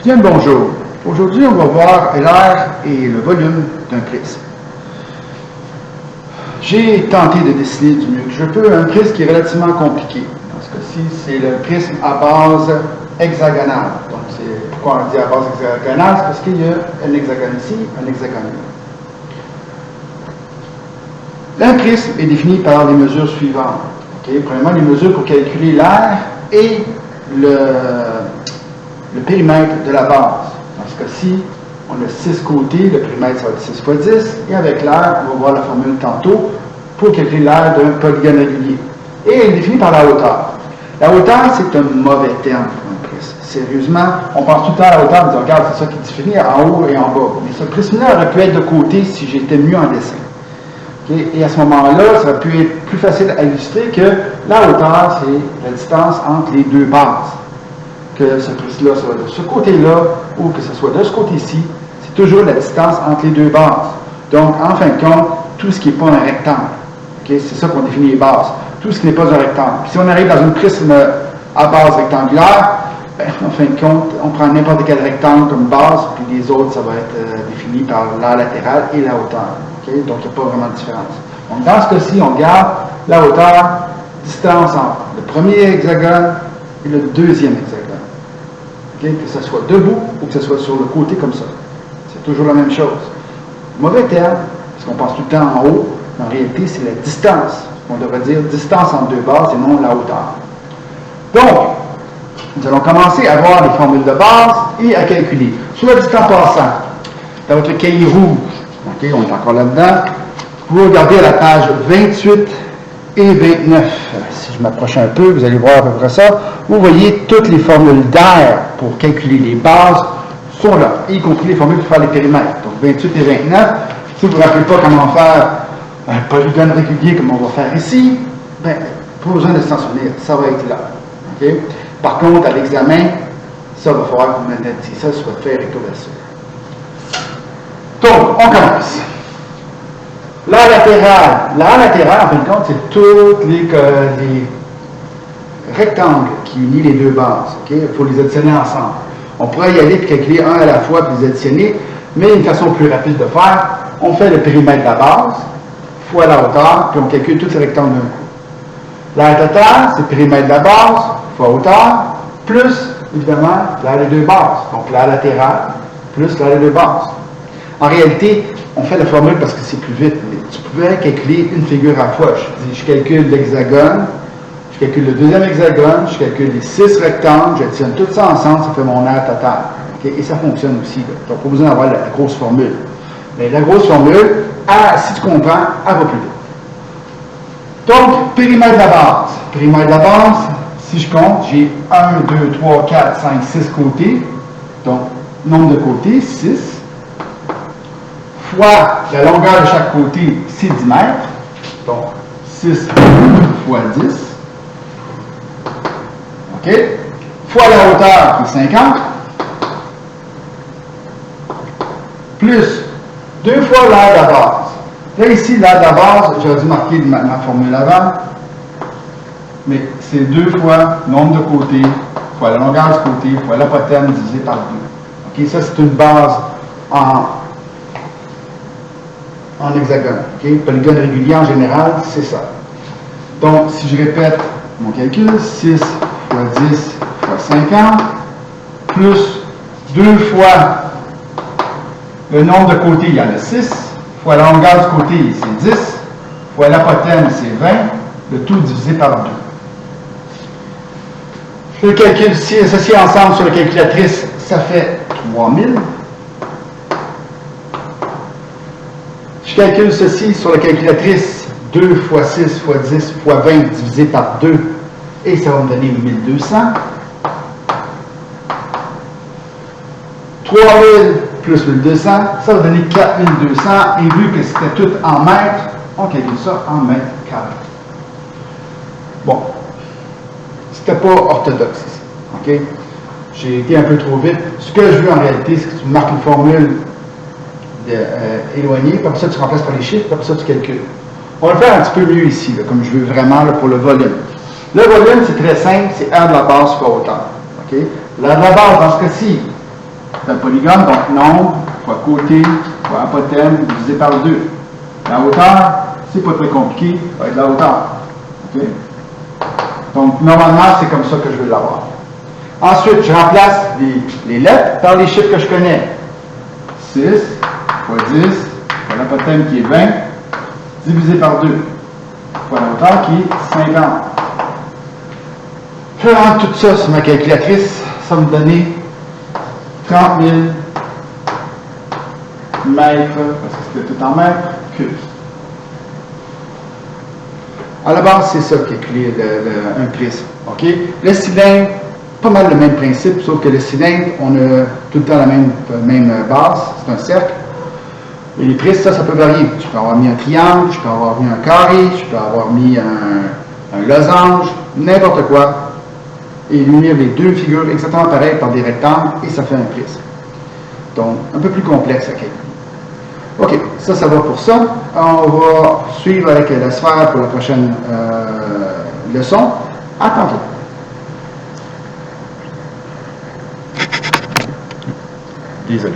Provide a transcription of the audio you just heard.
Bien le bonjour. Aujourd'hui, on va voir l'air et le volume d'un prisme. J'ai tenté de dessiner du mieux que je peux un prisme qui est relativement compliqué. Dans ce cas-ci, c'est le prisme à base hexagonale. Donc, c'est pourquoi on dit à base hexagonale, c'est parce qu'il y a un hexagone ici, un hexagone là. Un prisme est défini par les mesures suivantes. Premièrement, les mesures pour calculer l'air et le périmètre de la base. Dans ce cas-ci, on a 6 côtés, le périmètre ça va être 6 fois 10, et avec l'air, on va voir la formule tantôt, pour calculer l'air d'un polygone régulier. Et elle est définie par la hauteur. La hauteur, c'est un mauvais terme pour un prisme. Sérieusement, on pense tout le temps à la hauteur, on dit, regarde, c'est ça qui est défini en haut et en bas. Mais ce prisme-là aurait pu être de côté si j'étais mieux en dessin. Et à ce moment-là, ça aurait pu être plus facile à illustrer que la hauteur, c'est la distance entre les deux bases. Que ce prisme-là soit de ce côté-là ou que ce soit de ce côté-ci, c'est toujours la distance entre les deux bases. Donc, en fin de compte, tout ce qui n'est pas un rectangle, c'est ça qu'on définit les bases, tout ce qui n'est pas un rectangle. Puis si on arrive dans un prisme à base rectangulaire, en fin de compte, on prend n'importe quel rectangle comme base, puis les autres, ça va être défini par l'aire latérale et la hauteur. Donc, il n'y a pas vraiment de différence. Donc, dans ce cas-ci, on garde la hauteur, distance entre le premier hexagone et le deuxième hexagone. Que ce soit debout ou que ce soit sur le côté comme ça. C'est toujours la même chose. Mauvais terme, parce qu'on pense tout le temps en haut, mais en réalité, c'est la distance. On devrait dire distance entre deux bases et non la hauteur. Donc, nous allons commencer à voir les formules de base et à calculer. Sur la distance passante, dans votre cahier rouge, on est encore là-dedans, vous regardez à la page 28 et 29. Si je m'approche un peu, vous allez voir à peu près ça. Vous voyez toutes les formules d'air pour calculer les bases sont là, y compris les formules pour faire les périmètres. Donc 28 et 29. Si vous ne vous rappelez pas comment faire un polygone régulier comme on va faire ici, pas besoin de s'en souvenir, ça va être là. Par contre, à l'examen, ça va falloir que vous mettiez ça soit fait recto verso. Donc, on commence. L'aire latérale, en fin de compte, c'est tous les rectangles qui unissent les deux bases. Il faut les additionner ensemble. On pourrait y aller et calculer un à la fois puis les additionner, mais une façon plus rapide de faire, on fait le périmètre de la base fois la hauteur, puis on calcule tous ces rectangles d'un coup. L'aire totale, c'est le périmètre de la base fois hauteur, plus, évidemment, l'aire des deux bases. Donc, l'aire latérale plus l'aire des deux bases. En réalité, on fait la formule parce que c'est plus vite, mais tu pouvais calculer une figure à la fois. Je calcule l'hexagone, je calcule le deuxième hexagone, je calcule les 6 rectangles, j'additionne tout ça ensemble, ça fait mon aire totale. Et ça fonctionne aussi. Là. Donc, pas besoin d'avoir la grosse formule. Mais la grosse formule, si tu comprends, elle va plus vite. Donc, périmètre de la base. Périmètre de la base, si je compte, j'ai 1, 2, 3, 4, 5, 6 côtés. Donc, nombre de côtés, 6. Fois la longueur de chaque côté, c'est 10 mètres. Donc, 6 fois 10. OK? Fois la hauteur, qui est 50. Plus 2 fois l'aire de la base. Là, ici, l'aire de la base, j'aurais dû marquer ma formule avant. Mais c'est 2 fois nombre de côtés, fois la longueur du côté, fois l'apothéose divisé par 2. OK? Ça, c'est une base en hexagone. Polygone régulier en général, c'est ça. Donc, si je répète mon calcul, 6 fois 10 fois 50, plus 2 fois le nombre de côtés, il y en a 6, fois la longueur du côté, c'est 10, fois l'apothéose, c'est 20, le tout divisé par 2. Je le calcule, si associé ensemble sur la calculatrice, ça fait 3000. Je calcule ceci sur la calculatrice, 2 fois 6 fois 10 fois 20 divisé par 2, et ça va me donner 1200. 3000 plus 1200, ça va donner 4200, et vu que c'était tout en mètres, on calcule ça en mètres carrés. Bon, c'était pas orthodoxe ici, OK? J'ai été un peu trop vite. Ce que je veux en réalité, c'est que tu marques une formule éloignée, comme ça tu remplaces par les chiffres, comme ça tu calcules. On va le faire un petit peu mieux ici, là, comme je veux vraiment là, pour le volume. Le volume, c'est très simple, c'est R de la base fois hauteur. OK? L'aire de la base, dans ce cas-ci, C'est un polygone, donc nombre fois côté fois apothème divisé par 2. La hauteur, c'est pas très compliqué, ça va être la hauteur. Okay? Donc, normalement, c'est comme ça que je veux l'avoir. Ensuite, je remplace les lettres par les chiffres que je connais. 6 fois 10 fois l'apothème qui est 20, divisé par 2, fois la hauteur qui est 50. Je rentre tout ça sur ma calculatrice, ça me donnait 30 000 mètres, parce que c'était tout en mètres, cubes. À la base, c'est ça qui est un prisme. Okay? Le cylindre, pas mal le même principe, sauf que le cylindre, on a tout le temps la même base, c'est un cercle. Et les prismes, ça peut varier. Je peux avoir mis un triangle, je peux avoir mis un carré, je peux avoir mis un losange, n'importe quoi. Et unir les deux figures exactement pareilles par des rectangles, et ça fait un prisme. Donc, un peu plus complexe à calculer. OK, ça va pour ça. On va suivre avec la sphère pour la prochaine leçon. À tantôt. Désolé.